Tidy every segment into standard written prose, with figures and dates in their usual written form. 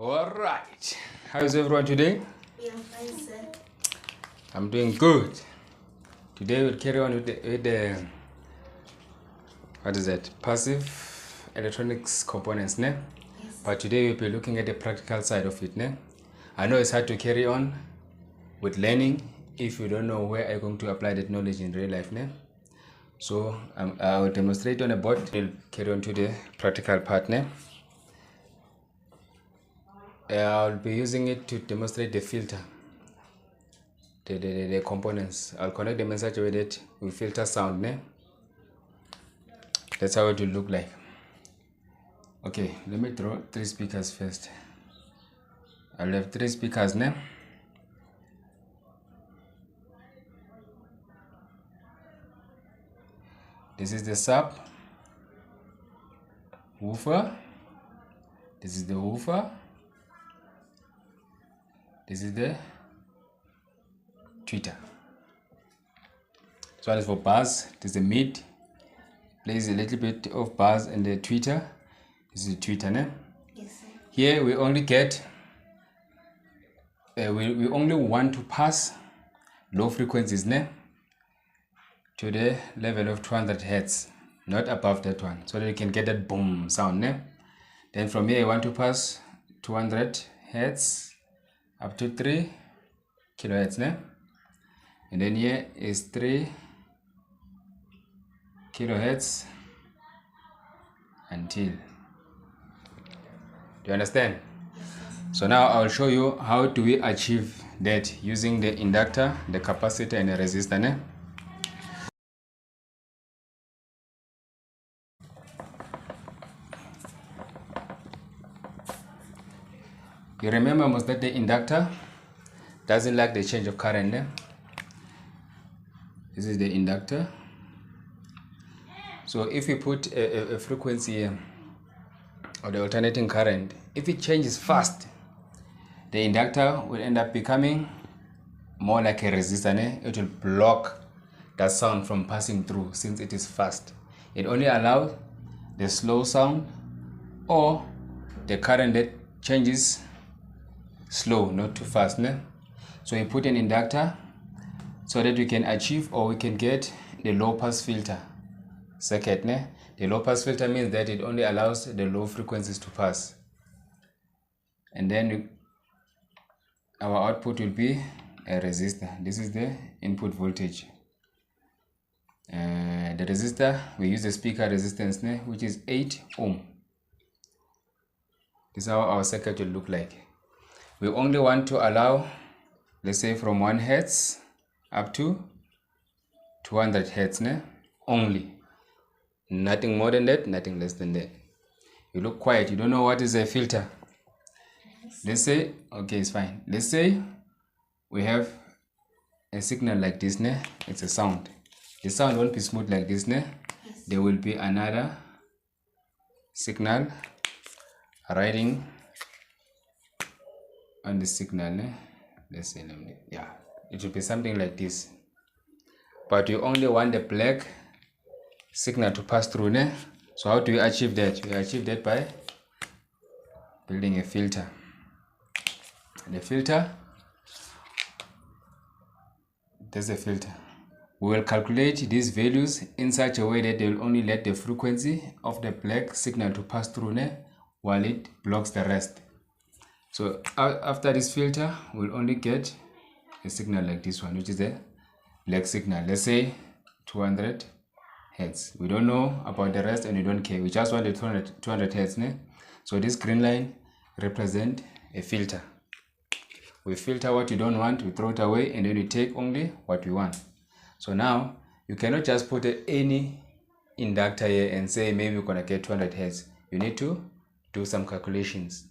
Alright, how is everyone today? Yeah, fine, sir. I'm doing good. Today we'll carry on with the what is that? Passive electronics components, ne? Yes. But today we'll be looking at the practical side of it, ne? I know it's hard to carry on with learning if you don't know where I'm going to apply that knowledge in real life, ne? So I will demonstrate on a board. We'll carry on to the practical part, ne? I'll be using it to demonstrate the filter, the components. I'll connect them in such a way that we filter sound, ne? That's how it will look like. Okay, let me draw 3 speakers first. I'll have 3 speakers, ne? This is the sub woofer. This is the woofer. This is the tweeter. This one is for bass. This is the mid. Plays a little bit of bass and the tweeter. This is the tweeter, ne? Yes, sir. Here we only get we only want to pass low frequencies, ne, to the level of 200 hertz, not above that one, so that you can get that boom sound, ne? Then from here I want to pass 200 hertz up to 3 kilohertz, ne? And then here is 3 kilohertz until. Do you understand? So now I'll show you how do we achieve that using the inductor, the capacitor, and the resistor, ne? You remember most that the inductor doesn't like the change of current, ne? This is the inductor. So if we put a frequency here, or the alternating current, if it changes fast, the inductor will end up becoming more like a resistor, ne? It will block that sound from passing through since it is fast. It only allows the slow sound or the current that changes slow, not too fast, ne? So we put an inductor so that we can achieve, or we can get the low pass filter circuit, ne? The low pass filter means that it only allows the low frequencies to pass, and then our output will be a resistor. This is the input voltage. The resistor, we use the speaker resistance, ne, which is 8 ohm. This is how our circuit will look like. We only want to allow, let's say, from 1 hertz up to 200 hertz, ne? Only. Nothing more than that, nothing less than that. You look quiet, you don't know what is a filter. Let's say, okay, it's fine. Let's say we have a signal like this, ne? It's a sound. The sound won't be smooth like this, ne? Yes. There will be another signal riding on the signal, ne? Let's say, yeah, it will be something like this. But you only want the black signal to pass through, ne? So how do we achieve that? We achieve that by building a filter. The filter, there's a filter. We will calculate these values in such a way that they will only let the frequency of the black signal to pass through, ne, while it blocks the rest. So after this filter, we'll only get a signal like this one, which is the black signal. Let's say 200 hertz. We don't know about the rest and we don't care. We just want the 200 hertz, ne? So this green line represents a filter. We filter what you don't want, we throw it away, and then we take only what we want. So now you cannot just put any inductor here and say maybe we're gonna get 200 hertz. You need to do some calculations,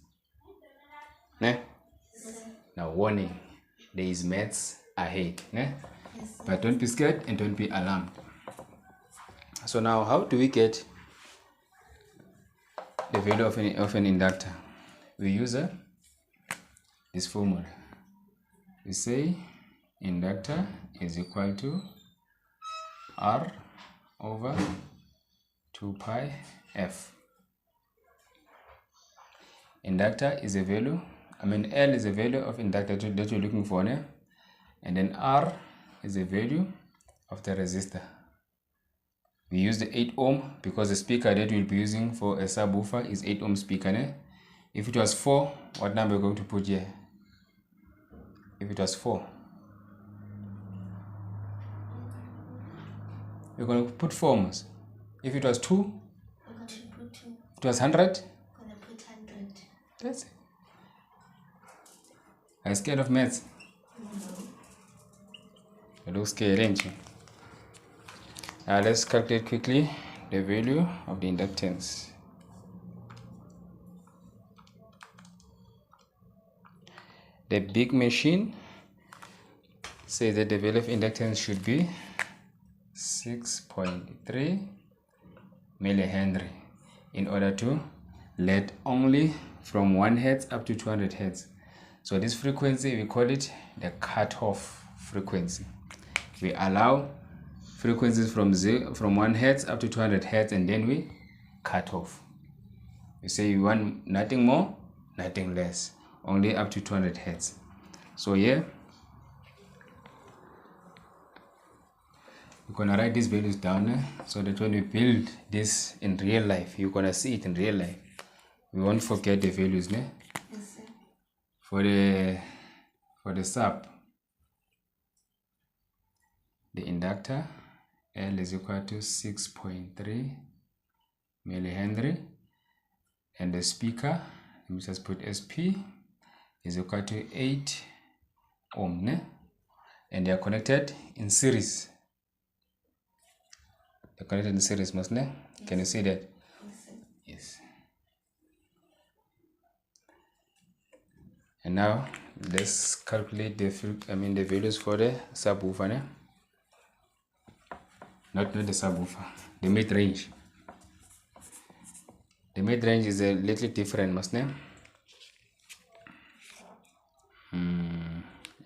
ne? Now warning, there is maths ahead, ne? Yes. But don't be scared and don't be alarmed. So now how do we get the value of an inductor? We use this formula. We say inductor is equal to R over 2 pi F. Inductor is a value, L is a value of inductor that you're looking for, and then R is a value of the resistor. We use the 8 ohm because the speaker that we'll be using for a subwoofer is 8 ohm speaker. If it was 4, what number are we going to put here? If it was 4, we're going to put 4 ohms. If it was 2, we're going to put 2. If it was 100, We're going to put 100. That's it. Are you scared of maths? No. You look scared, ain't you? Now let's calculate quickly the value of the inductance. The big machine says that the value of inductance should be 6.3 millihenry in order to let only from 1 Hz up to 200 Hz. So this frequency, we call it the cutoff frequency. We allow frequencies from 1 Hz up to 200 Hz, and then we cut off. You say you want nothing more, nothing less, only up to 200 Hz. So here, you're gonna write these values down so that when we build this in real life, you're gonna see it in real life. We won't forget the values. Yes, sir. For the sub, the inductor L is equal to 6.3 millihenry, and the speaker, let me just put SP, is equal to 8 ohm, and they are connected in series. They're connected in series, mustn't they? Yes. Can you see that? Yes, sir. Yes. And now let's calculate the values for the subwoofer. Not the subwoofer, the mid-range. The mid-range is a little different, mustn't it?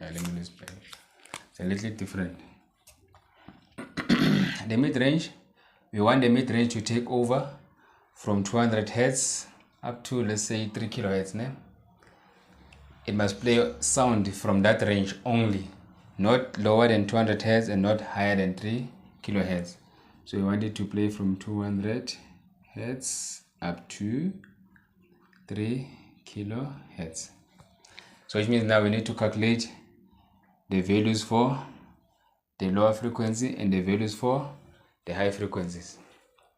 Let me lose it. It's a little different. The mid-range, we want the mid-range to take over from 200 Hz up to, let's say, 3 kHz. It must play sound from that range only, not lower than 200 Hz and not higher than 3 kHz. So we want it to play from 200 Hz up to 3 kHz. So which means now we need to calculate the values for the lower frequency and the values for the high frequencies.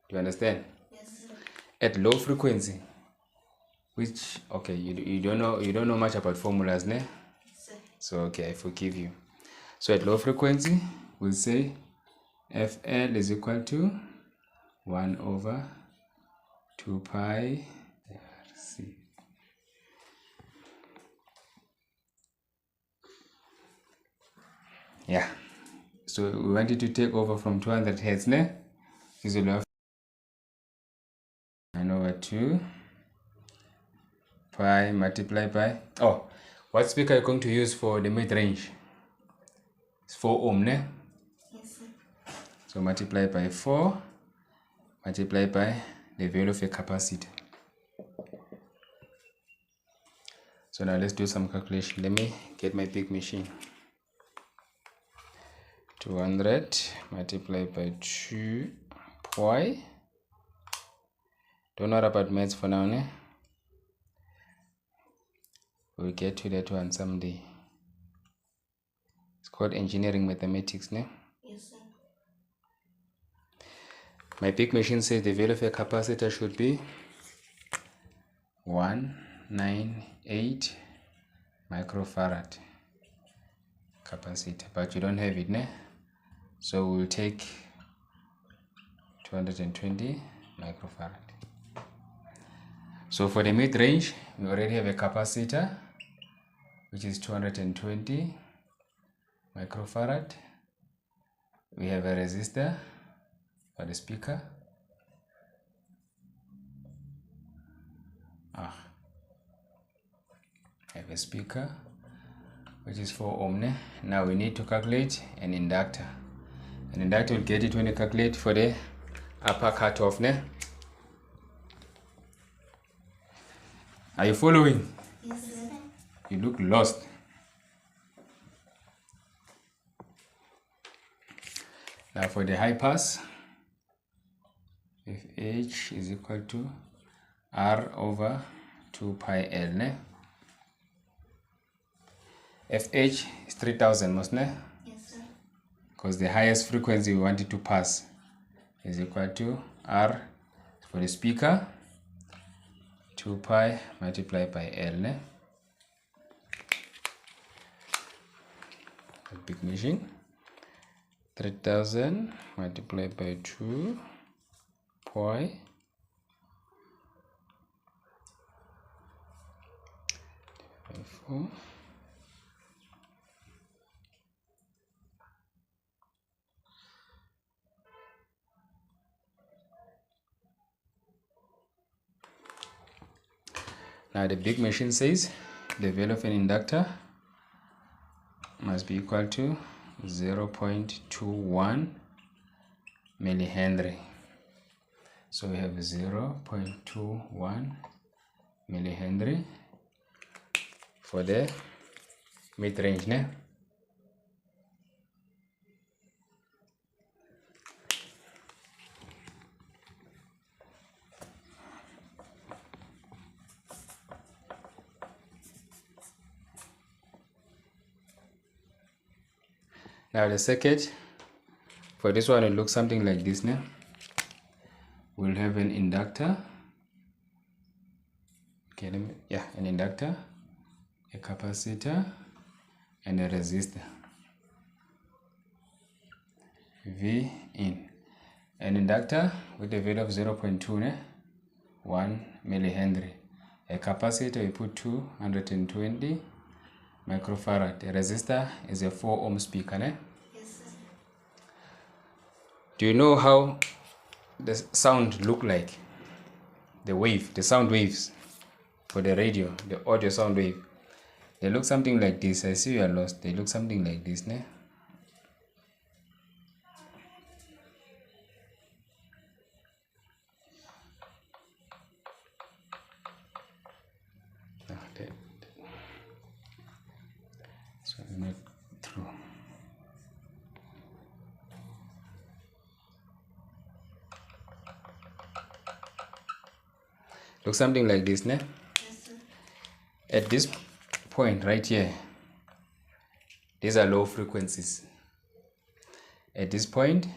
Do you understand? Yes, sir. At low frequency, which, okay, you don't know much about formulas, ne? Yes, sir. So okay, I forgive you. So at low frequency, we'll say FL is equal to 1 over 2 pi RC. Yeah. So we want it to take over from 200 Hz, ne? This is 1 over 2 pi multiplied by, oh, what speaker are you going to use for the mid-range? It's 4 ohm, ne? Yes, sir. So multiply by 4, multiply by the value of a capacitor. So now let's do some calculation. Let me get my big machine. 200 multiplied by 2 pi. Don't worry about maths for now, ne? We'll get to that one someday. It's called engineering mathematics, ne? Yes, sir. My big machine says the value of a capacitor should be 198 microfarad capacitor, but you don't have it, ne? So we'll take 220 microfarad. So for the mid-range, we already have a capacitor, which is 220 microfarad. We have a resistor for the speaker. I have a speaker, which is 4 ohm. Now we need to calculate an inductor. An inductor will get it when you calculate for the upper cutoff. Are you following? Yes, sir. You look lost. Now for the high pass, if H is equal to R over 2 pi L, ne? FH is 3000, must ne? Yes, sir. Because the highest frequency we want it to pass is equal to R for the speaker, 2 pi multiplied by L, ne? A big machine. 3000 multiplied by 2 pi 4. Now the big machine says the value of an inductor must be equal to 0.21 millihenry. So we have 0.21 millihenry for the mid-range, ne? Now the circuit for this one, it looks something like this, ne? We'll have an inductor. Okay, an inductor, a capacitor, and a resistor. V in. An inductor with a value of 0.2, 1 millihenry. A capacitor, you put 220 microfarad. A resistor is a 4 ohm speaker, ne? Yes, sir. Do you know how the sound look like? The sound waves for the radio, the audio sound wave. They look something like this. I see you are lost. They look something like this, ne? So not through. Look something like this, ne? Yes, sir. At this point right here, these are low frequencies. At this point,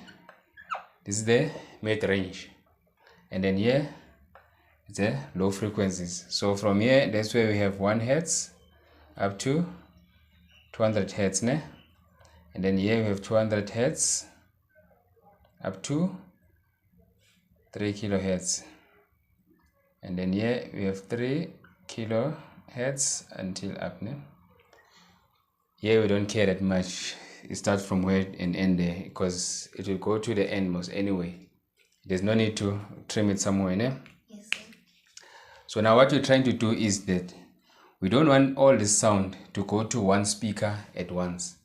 this is the mid-range, and then here is the low frequencies. So from here, that's where we have 1 hertz up to 200 hertz, ne? And then here we have 200 hertz up to 3 kilohertz, and then here we have 3 kilohertz until up, ne? Here we don't care that much. It starts from where and end there, because it will go to the end most anyway. There's no need to trim it somewhere, ne? Yes, sir. So now what we're trying to do is that we don't want all this sound to go to one speaker at once.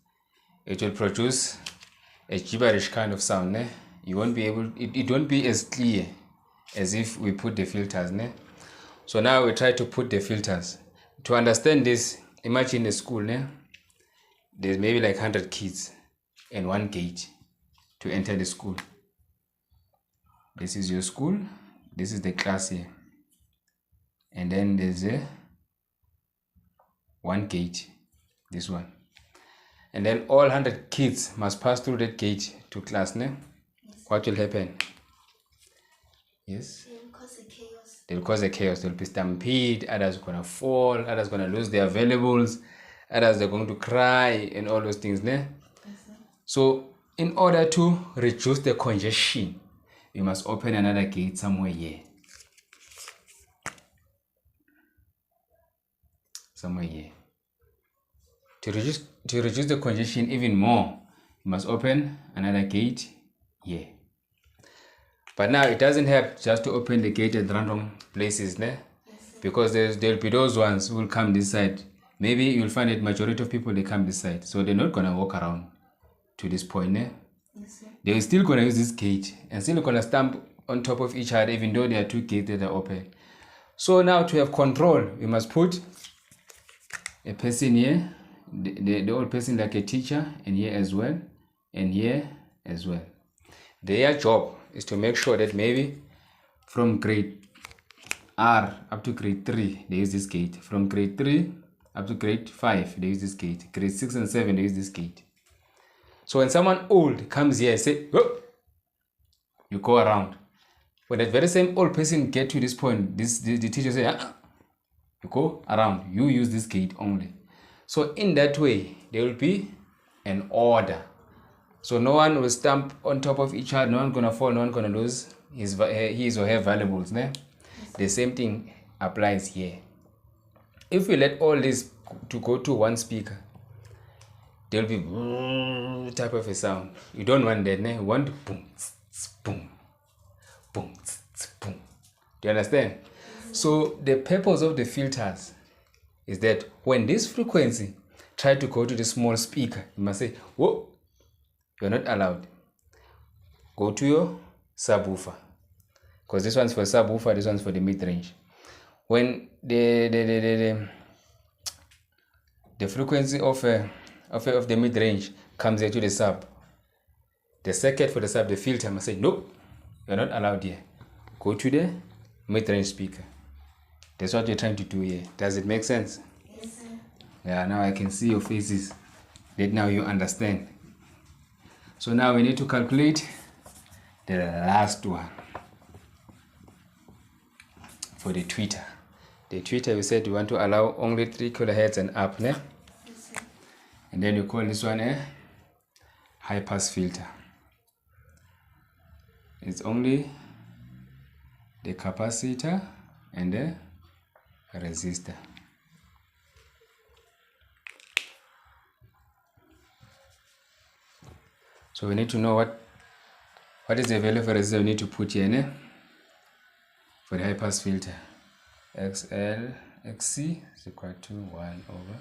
It will produce a gibberish kind of sound, ne? You won't be able, it won't be as clear as if we put the filters, ne? So now we try to put the filters. To understand this, imagine a school, ne? There's maybe like 100 kids and 1 gate to enter the school. This is your school. This is the class here. And then there's a 1 gate, this one. And then all 100 kids must pass through that gate to class, ne? Yes. What will happen? Yes? They will cause a chaos. They'll cause a chaos. There'll be stampede, others are gonna fall, others are gonna lose their valuables, others are going to cry, and all those things, ne? Yes, sir. So in order to reduce the congestion, we must open another gate somewhere here. Somewhere here. To reduce the congestion even more, we must open another gate here. But now it doesn't help just to open the gate at random places, ne? Yes, sir. Because there'll be those ones who will come this side. Maybe you'll find that majority of people, they come this side, so they're not gonna walk around to this point, ne? Yes, sir. They're still gonna use this gate and still gonna stamp on top of each other, even though there are 2 gates that are open. So now to have control, we must put a person here, the old person like a teacher, and here as well, and here as well. Their job is to make sure that maybe from grade R up to grade 3 they use this gate, from grade 3 up to grade 5 they use this gate, grade 6 and 7 they use this gate. So when someone old comes here and say, oh, you go around. When that very same old person get to this point, the teacher say, you go around, you use this gate only. So in that way, there will be an order. So no one will stamp on top of each other, no one gonna fall, no one gonna lose his or her valuables. Né? The same thing applies here. If we let all this to go to one speaker, there will be type of a sound. You don't want that. Né? You want boom, boom, boom, boom. Do you understand? So the purpose of the filters is that when this frequency try to go to the small speaker, you must say, whoa, you're not allowed. Go to your subwoofer. Because this one's for subwoofer, this one's for the mid-range. When the frequency of the mid-range comes here to the sub, the circuit for the sub, the filter must say, no, you're not allowed here. Go to the mid-range speaker. That's what you're trying to do here. Does it make sense? Yes, sir. Yeah, now I can see your faces. That now you understand. So now we need to calculate the last one. For the tweeter. The tweeter, we said we want to allow only 3 kHz and up. Ne? Yes, sir. And then you call this one a high pass filter. It's only the capacitor and the resistor. So we need to know what is the value of a resistor we need to put here. Ne? For the high pass filter, XC is equal to 1 over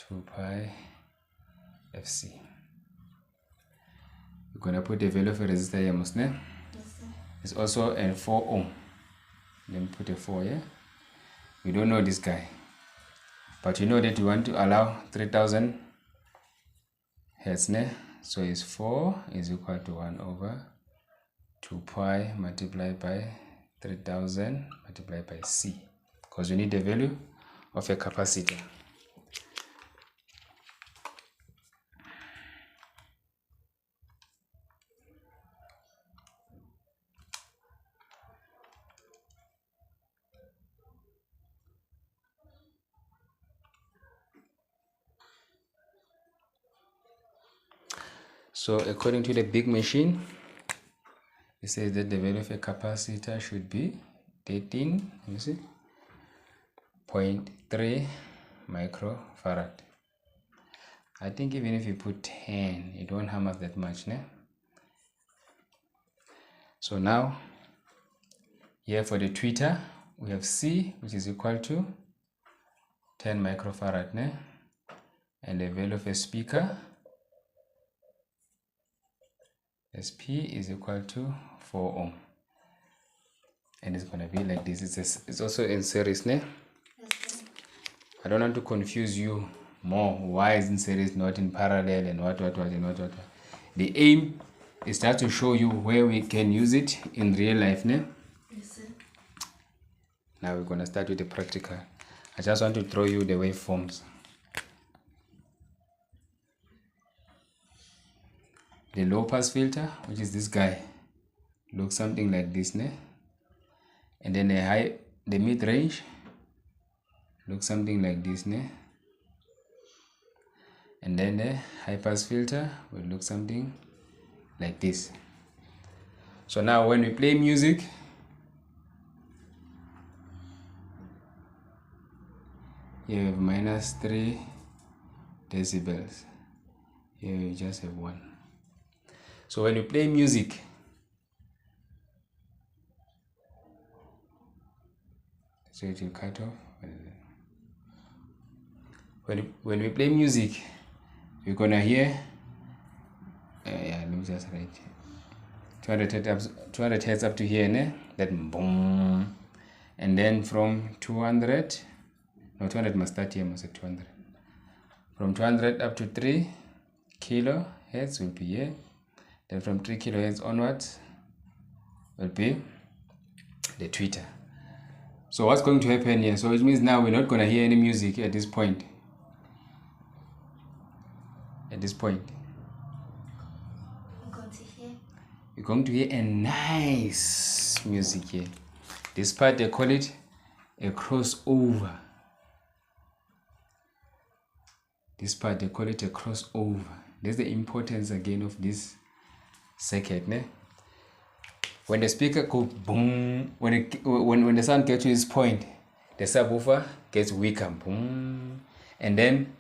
2 pi FC. We're going to put the value of a resistor here, must ne? Yes, sir. It's also a 4 ohm. Let me put a 4 here. We don't know this guy, but you know that you want to allow 3000 hertz, ne? So it's 4 is equal to 1 over 2 pi multiplied by 3000 multiplied by C, because you need the value of a capacitor. So according to the big machine, it says that the value of a capacitor should be 13.3 microfarad. I think even if you put 10, it won't harm us that much. Ne? So now, here for the tweeter, we have C, which is equal to 10 microfarad. Ne? And the value of a speaker, SP is equal to 4 ohm. And it's going to be like this. It's also in series. Ne? Yes, sir. I don't want to confuse you more. Why is in series, not in parallel, and what. The aim is just to show you where we can use it in real life. Ne? Yes, sir. Now we're going to start with the practical. I just want to throw you the waveforms. The low pass filter, which is this guy, looks something like this. Ne? And then the mid range looks something like this. Ne? And then the high pass filter will look something like this. So now when we play music, here we have -3 decibels. Here we just have 1. So when you play music, so it will cut off. When we play music, we're gonna hear, let me just write 200 hertz up to here, ne? That boom, and then from 200 must start here, must say 200. From 200 up to 3 kilohertz will be here. Then from 3 kilohertz onwards will be the tweeter. So what's going to happen here? So it means now we're not going to hear any music at this point. At this point, you're going to hear a nice music here. This part they call it a crossover. This part they call it a crossover. That's the importance again of this circuit. Ne? When the speaker goes boom, when the sound gets to this point, the subwoofer gets weaker, boom, and then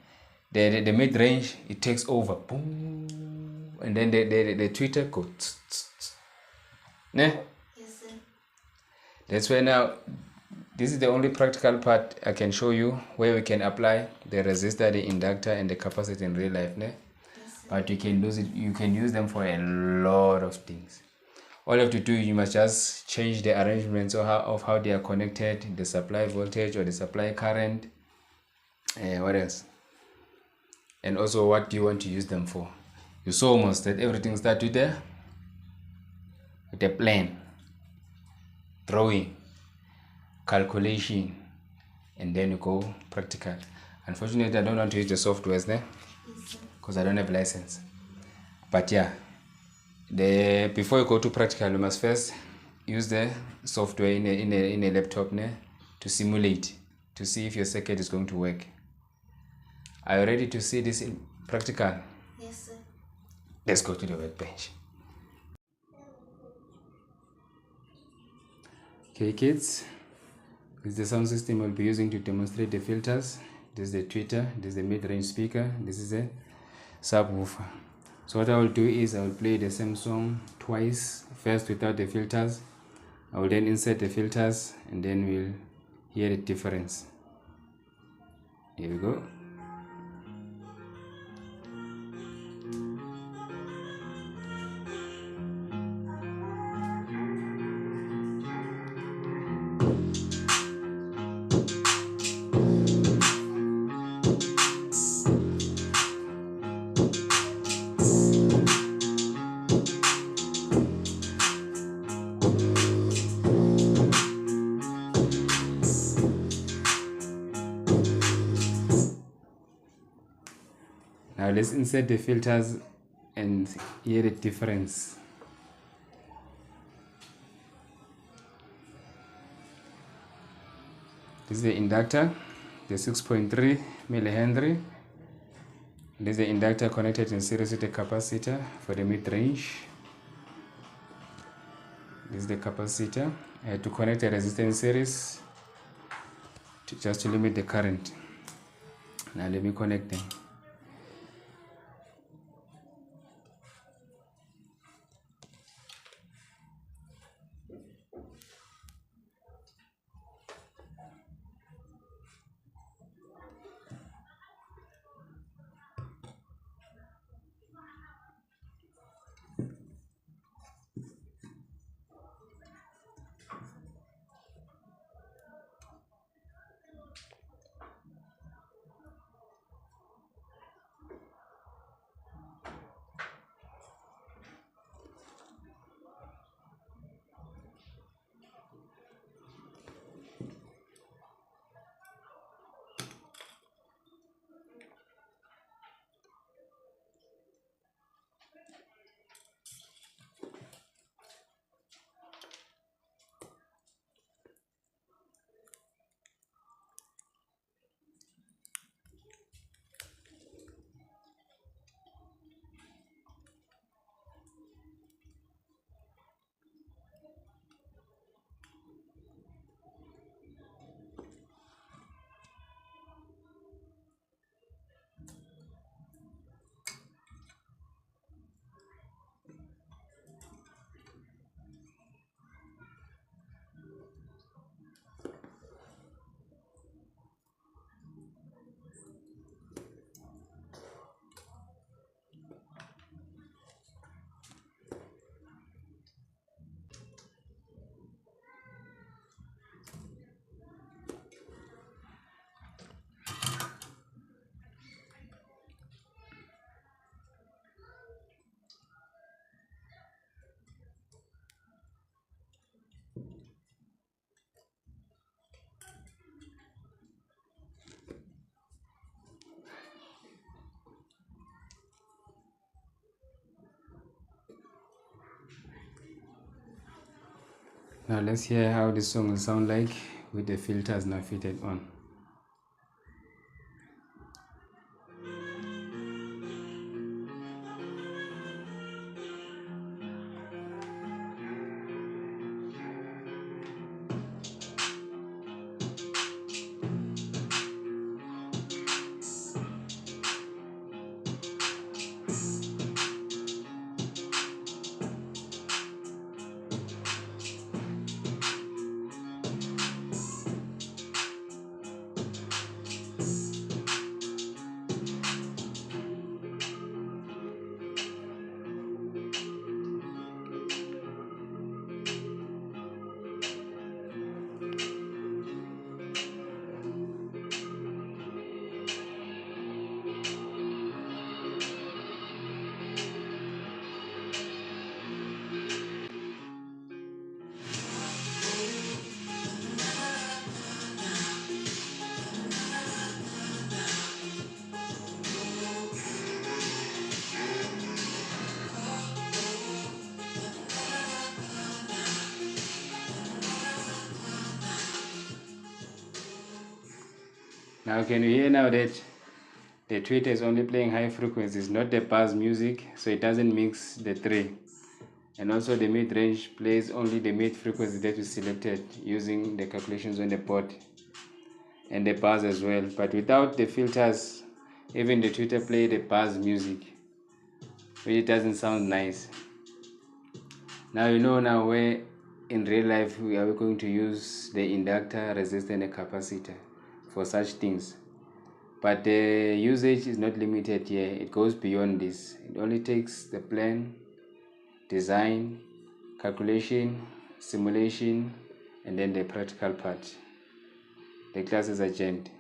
the mid range it takes over, boom, and then the tweeter goes tss, tss, tss. Ne? Yes, sir. That's why now this is the only practical part I can show you where we can apply the resistor, the inductor, and the capacitor in real life. Ne? Yes, sir. But you can use them for a lot of things. All you have to do, you must just change the arrangements of how they are connected, the supply voltage or the supply current, what else? And also what do you want to use them for. You saw almost that everything starts with the plan, drawing, calculation, and then you go practical. Unfortunately, I don't want to use the softwares there because I don't have license. But yeah, before you go to practical, you must first use the software in a laptop to simulate, to see if your circuit is going to work. Are you ready to see this in practical? Yes, sir. Let's go to the workbench. Okay, kids, this is the sound system we'll be using to demonstrate the filters. This is the tweeter, this is the mid-range speaker, this is a subwoofer. So what I will do is I will play the same song twice, first without the filters. I will then insert the filters and then we'll hear the difference. Here we go. Now let's insert the filters and hear the difference. This is the inductor, the 6.3 millihenry. This is the inductor connected in series with the capacitor for the mid-range. This is the capacitor. I had to connect the resistor in series just to limit the current. Now let me connect them. Now let's hear how this song will sound like with the filters now fitted on. Now can you hear now that the tweeter is only playing high frequencies, not the bass music, so it doesn't mix the three. And also the mid-range plays only the mid frequency that we selected using the calculations on the board, and the bass as well. But without the filters, even the tweeter play the bass music, which it doesn't sound nice. Now you know now where in real life we are going to use the inductor, resistor and a capacitor for such things. But the usage is not limited here, it goes beyond this. It only takes the plan, design, calculation, simulation, and then the practical part. The class is adjourned.